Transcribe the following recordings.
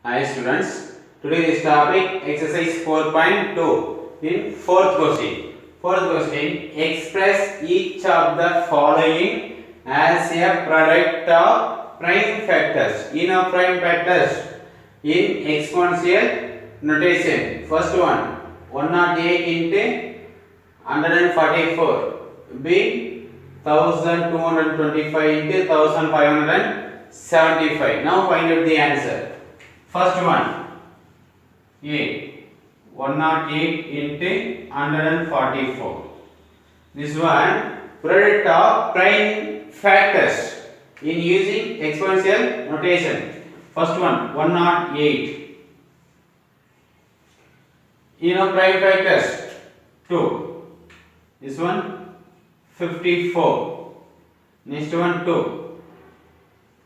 Hi students, today this topic exercise 4.2 in fourth question. Fourth question, express each of the following as a product of prime factors. In a prime factors in exponential notation. First one, 108 into 144 be 1225 into 1575. Now find out the answer. First one, A, 108 into 144. This one, product of prime factors in using exponential notation. First one, 108. You know prime factors, 2. This one, 54. Next one, 2.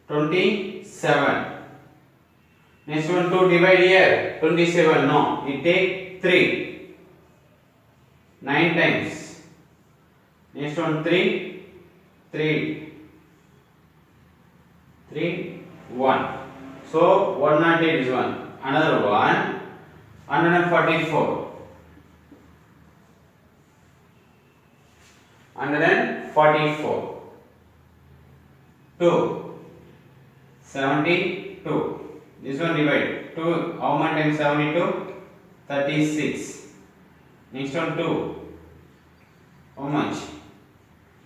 27. Next one, 2 divide here, 27, no, it take 3, 9 times. Next one, 3, 1. So 108 is 1. Another one, 144. 144. 2, 72. This one divide 2, how much times 72? 36. Next one 2, how much?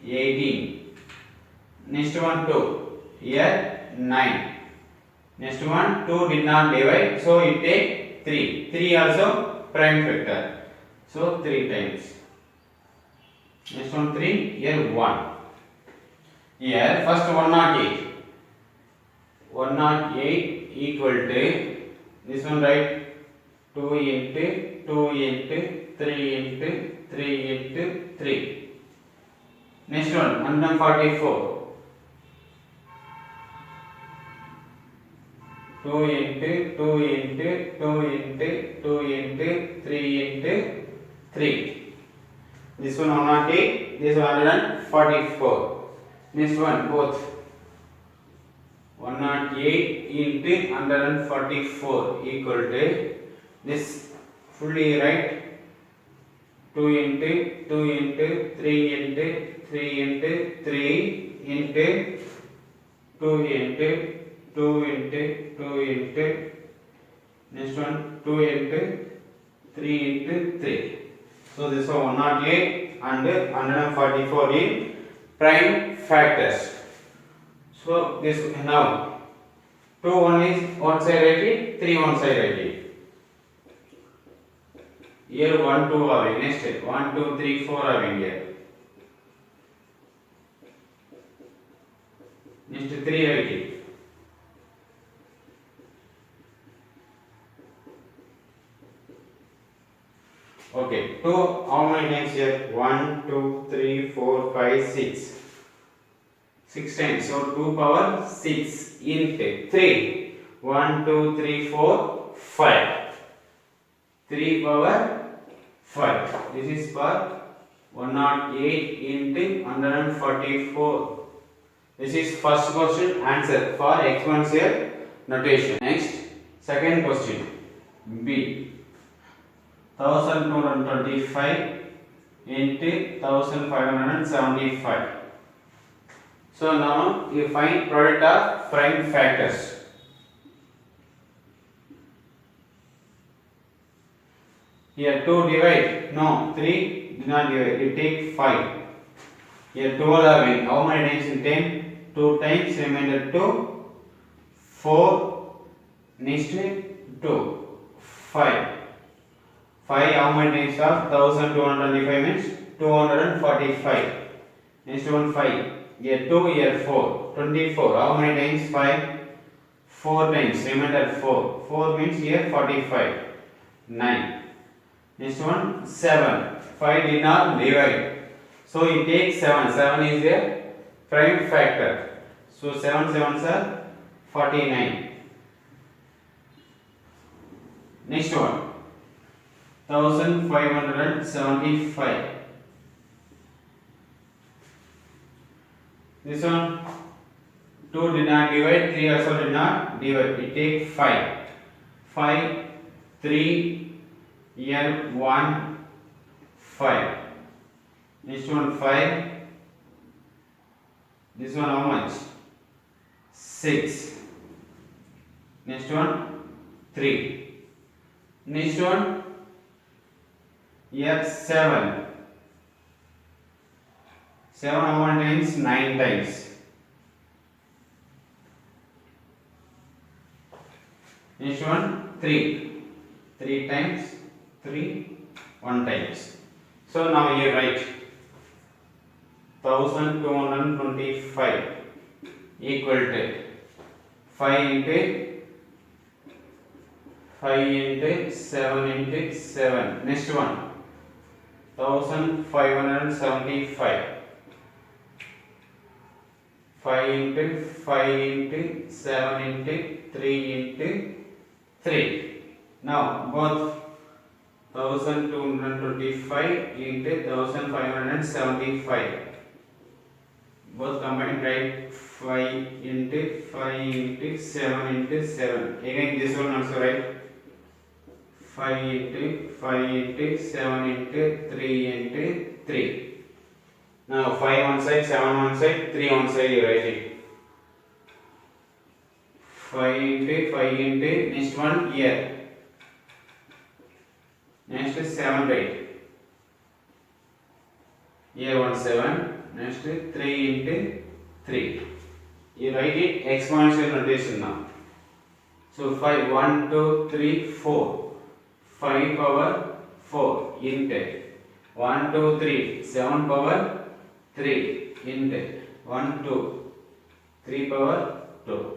18. Next one 2, here 9. Next one 2 did not divide, so it take 3. 3 also prime factor, so 3 times. Next one 3, here 1. Here first 108. 108 equal to this one, right? 2 into 2 into 3 into 3 into 3. Next one, 144. 2 into 2 into 2 into 2 into 3 into 3. This one 108, this one 144. Next one, both. 108 into 144 equal to this fully right, 2 into 2 into 3 into 3 into 3 into 2 into 2 into 2 into next one 2 into 3 into 3. So this one 108 and 144 in prime factors. So this now 2 1 is one side write it, 3 one side write it. Here 1 2 having, next 1 2 3 4 having here. Next 3 write it. Okay, 2 how many times here? 1 2 3 4 5 6. 6 times, so 2 power 6 into 3. 1 2 3 4 5. 3 power 5. This is for 108 into 144. This is first question answer for exponential notation. Next, second question. B. 1225 into 1575. So now you find product of prime factors. Here 2 divide, no, 3 do not divide, it take 5. Here 12 having, how many times in 10? 2 times, remainder 2, 4, next 2, 5. 5 how many times of 1225 means 245. Next one 5. Here 2, here 4, 24. How many times? 5? 4 times, remainder 4. 4 means here 45. 9. Next one 7. 5 did not divide. So it takes 7. 7 is a prime factor. So 7 sevens are 49. Next one 1575. This one 2 did not divide, 3 also did not divide. It take 5. 5 3 here 1 5. Next one 5. This one how much? 6. Next one 3. Next one here 7. 7 how many times? 9 times. Next one 3. 3 times 3 1 times. So now you write 1225 equal to 5 into 7 into 7. Next one 1575. 5 into 5 into 7 into 3 into 3. Now both 1225 into 1575. Both combined, write 5 into 5 into 7 into 7. Again this one also write 5 into 5 into 7 into 3 into 3. Now 5 one side, 7 one side, 3 one side you write it. 5 into 5 into next one here. Next is 7 right. Here 1 7. Next 3 into 3. You write it exponential notation now. So 5 1 2 3 4. 5 power 4 into 1 2 3 7 power 3 into 1 2 3 power 2.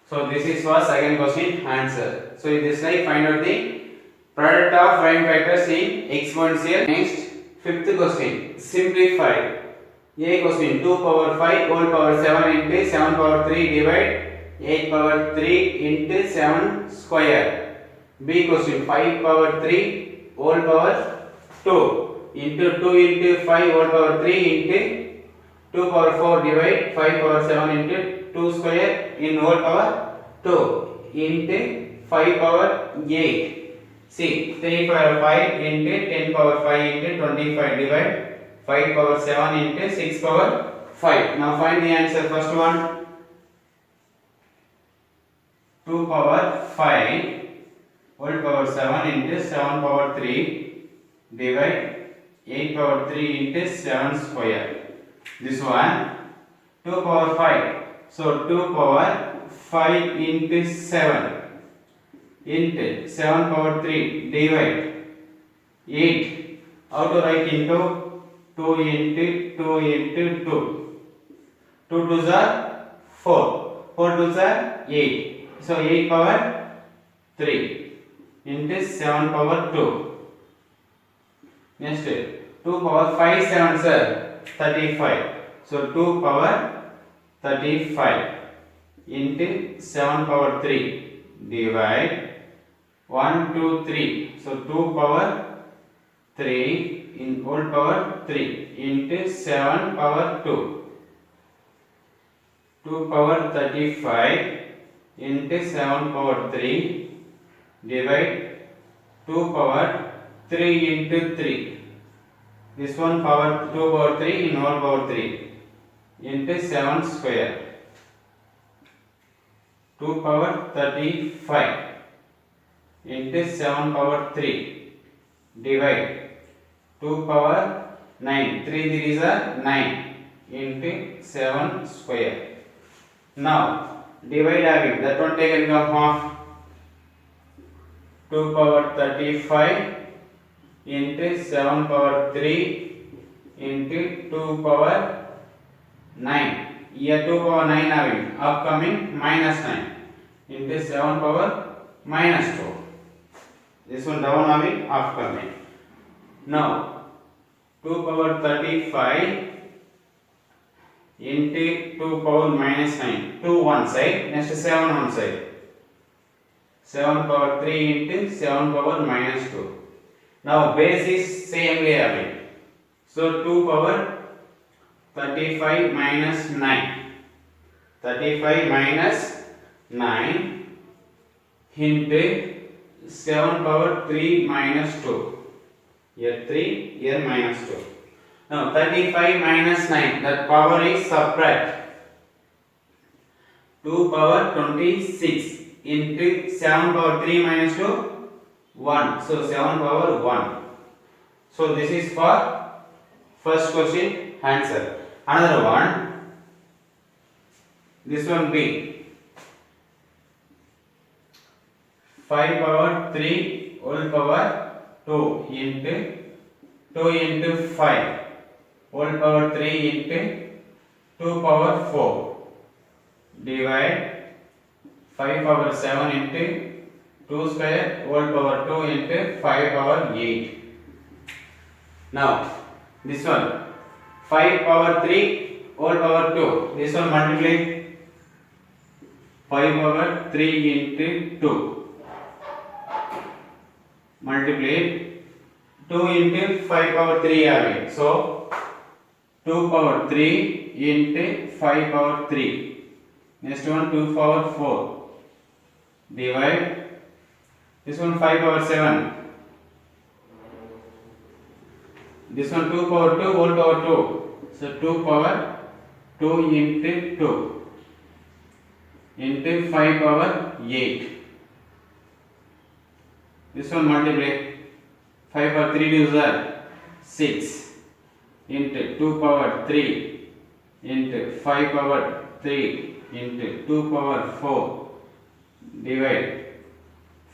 So this is for second question answer. So in this slide find out the product of prime factors in exponential. Next fifth question, simplify. A question 2 power 5 whole power 7 into 7 power 3 divide 8 power 3 into 7 square. B question 5 power 3 whole power 2 into 2 into 5 whole power 3 into 2 power 4 divide 5 power 7 into 2 square in whole power 2 into 5 power 8. See 3 power 5 into 10 power 5 into 25 divide 5 power 7 into 6 power 5. Now find the answer. First one 2 power 5 whole power 7 into 7 power 3 divide 8 power 3 into 7 square. This one 2 power 5. So 2 power 5 into 7 into 7 power 3 divide 8. How to write into 2 into 2 into 2. 2 2s are 4. 4 2s are 8. So 8 power 3 into 7 power 2. Next 2 power 5 7s are 35. So 2 power 35 into 7 power 3 divide 1 2 3. So 2 power 3 in whole power 3 into 7 power 2. 2 power 35 into 7 power 3 divide 2 power 3 into 3. This one power 2 power 3 in whole power 3 into 7 square. 2 power 35 into 7 power 3 divide 2 power 9. 3 3s are 9 into 7 square. Now divide having that one taken come half. 2 power 35 into 7 power 3 into 2 power 9. Here 2 power 9 having upcoming minus 9 into 7 power minus 2. This one down having upcoming. Now 2 power 35 into 2 power minus 9. 2 one side, next 7 one side. 7 power 3 into 7 power minus 2. Now base is same way having. So 2 power 35 minus 9. 35 minus 9. into 7 power 3 minus 2. Here 3, here minus 2. Now 35 minus 9, that power is subtract. 2 power 26 into 7 power 3 minus 2, 1. So 7 power 1. So this is for first question answer. Another one, this one B. 5 power 3 whole power 2 into 2 into 5 whole power 3 into 2 power 4 divide 5 power 7 into 2 square whole power 2 into 5 power 8. Now this one 5 power 3 whole power 2, this one multiply 5 power 3 into 2 multiply 2 into 5 power 3 having. So 2 power 3 into 5 power 3. Next one 2 power 4 divide this one 5 power 7. This one 2 power 2 whole power 2. So 2 power 2 into 2 into 5 power 8. This one multiply 5 power 3 2s are 6 into 2 power 3 into 5 power 3 into 2 power 4 divide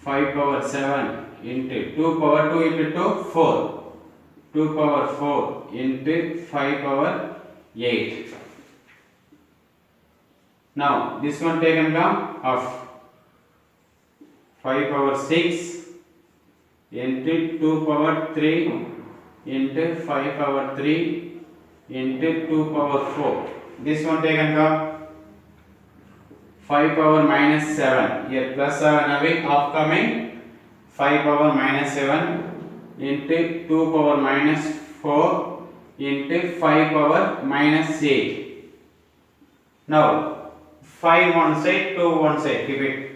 5 power 7 into 2 power 2 into 2 4. 2 power 4 into 5 power 8. Now this one taken down of 5 power 6 into 2 power 3 into 5 power 3 into 2 power 4. This one taken down 5 power minus 7. Here plus 7 having upcoming 5 power minus 7 into 2 power minus 4 into 5 power minus 8. Now 5 one side, 2 one side, keep it.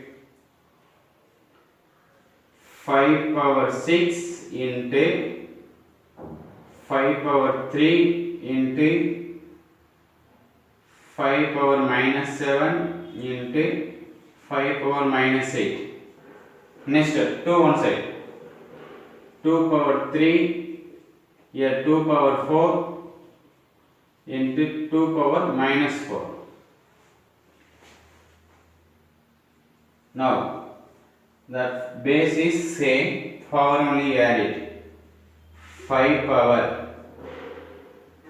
5 power 6 into 5 power 3 into 5 power minus 7 into 5 power minus 8. Next 2 one side. 2 power 3, here 2 power 4 into 2 power minus 4. Now the base is same, power only added. 5 power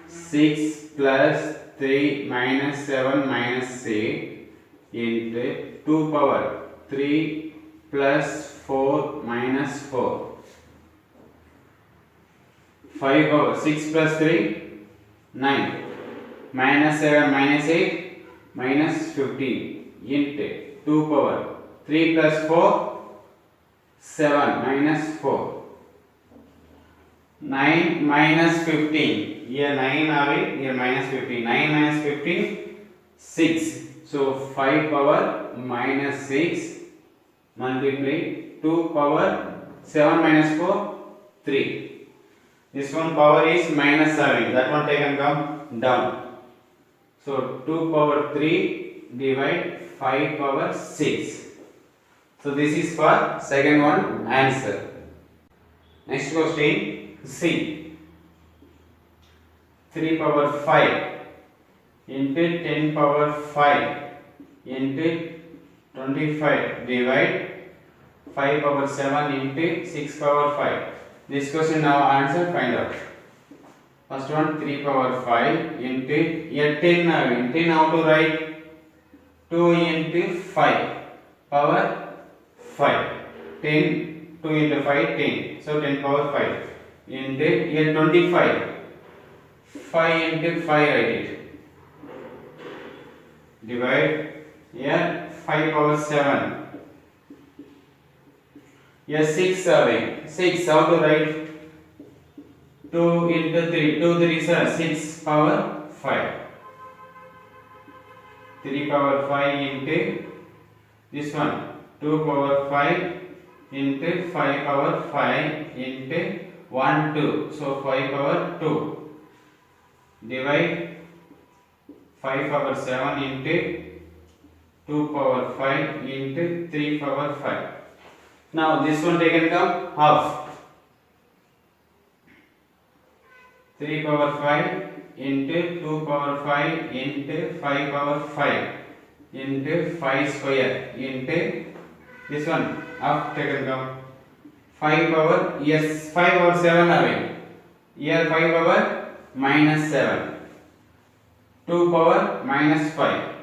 6 plus 3 minus 7 minus 8 into 2 power 3 plus 4 minus 4. 5 power 6 plus 3 9 minus 7 minus 8 minus 15 into 2 power 3 plus 4 7 minus 4. 9 minus 15. Here 9 having, here minus 15. 9 minus 15 6. So 5 power minus 6 multiply 2 power 7 minus 4 3. This one power is minus 7. That one taken come down. So 2 power 3 divide 5 power 6. So this is for second one answer. Next question C. 3 power 5 into 10 power 5 into 25 divide 5 power 7 into 6 power 5. This question now answer find out. First one 3 power 5 into here 10 now. 10 how to write? 2 into 5 power 5. 10 2 into 5 10. So 10 power 5 into here 25. 5 into 5 write it. Divide here 5 power 7. Here 6 having. 6 how to write? 2 into 3. 2 3s are 6 power 5. 3 power 5 into this one 2 power 5 into 5 power 5 into 1 2. So 5 power 2. Divide 5 power 7 into 2 power 5 into 3 power 5. Now this one taken come half. 3 power 5 into 2 power 5 into 5 power 5 into 5 square into this one half taken come 5 power, yes, 5 power 7 away. Here 5 power minus 7, 2 power minus 5,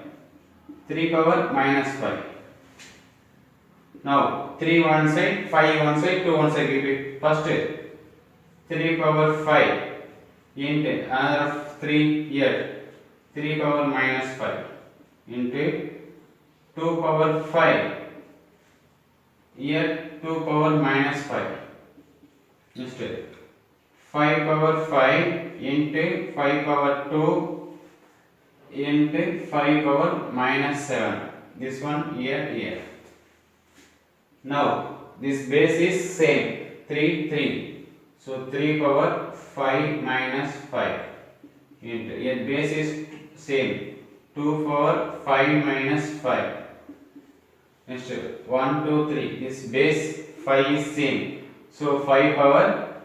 3 power minus 5. Now 3 one side, 5 one side, 2 one side. Keep it. First 3 power 5 into another 3 here, 3 power minus 5 into 2 power 5 here, 2 power minus 5. Next 5 power 5 into 5 power 2 into 5 power minus 7. This one here. Now this base is same 3. So 3 power 5 minus 5 into here base is same 2 power 5 minus 5. Next 1 2 3. This base 5 is same. So 5 power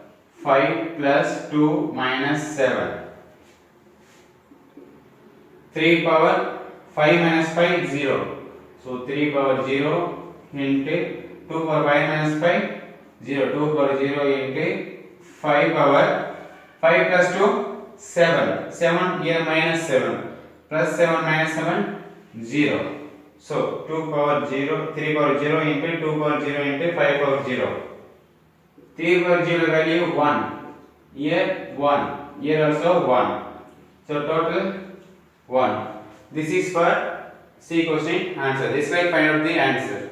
5 plus 2 minus 7. 3 power 5 minus 5 0. So 3 power 0 into 2 power 5 minus 5 0. 2 power 0 into 5 power 5 plus 2 7. 7 here minus 7 plus 7 minus 7 0. So 2 power 0, 3 power 0 into 2 power 0 into 5 power 0. 3 power 0 value 1. Here 1. Here also 1. So total 1. This is for C question answer. This way find out the answer.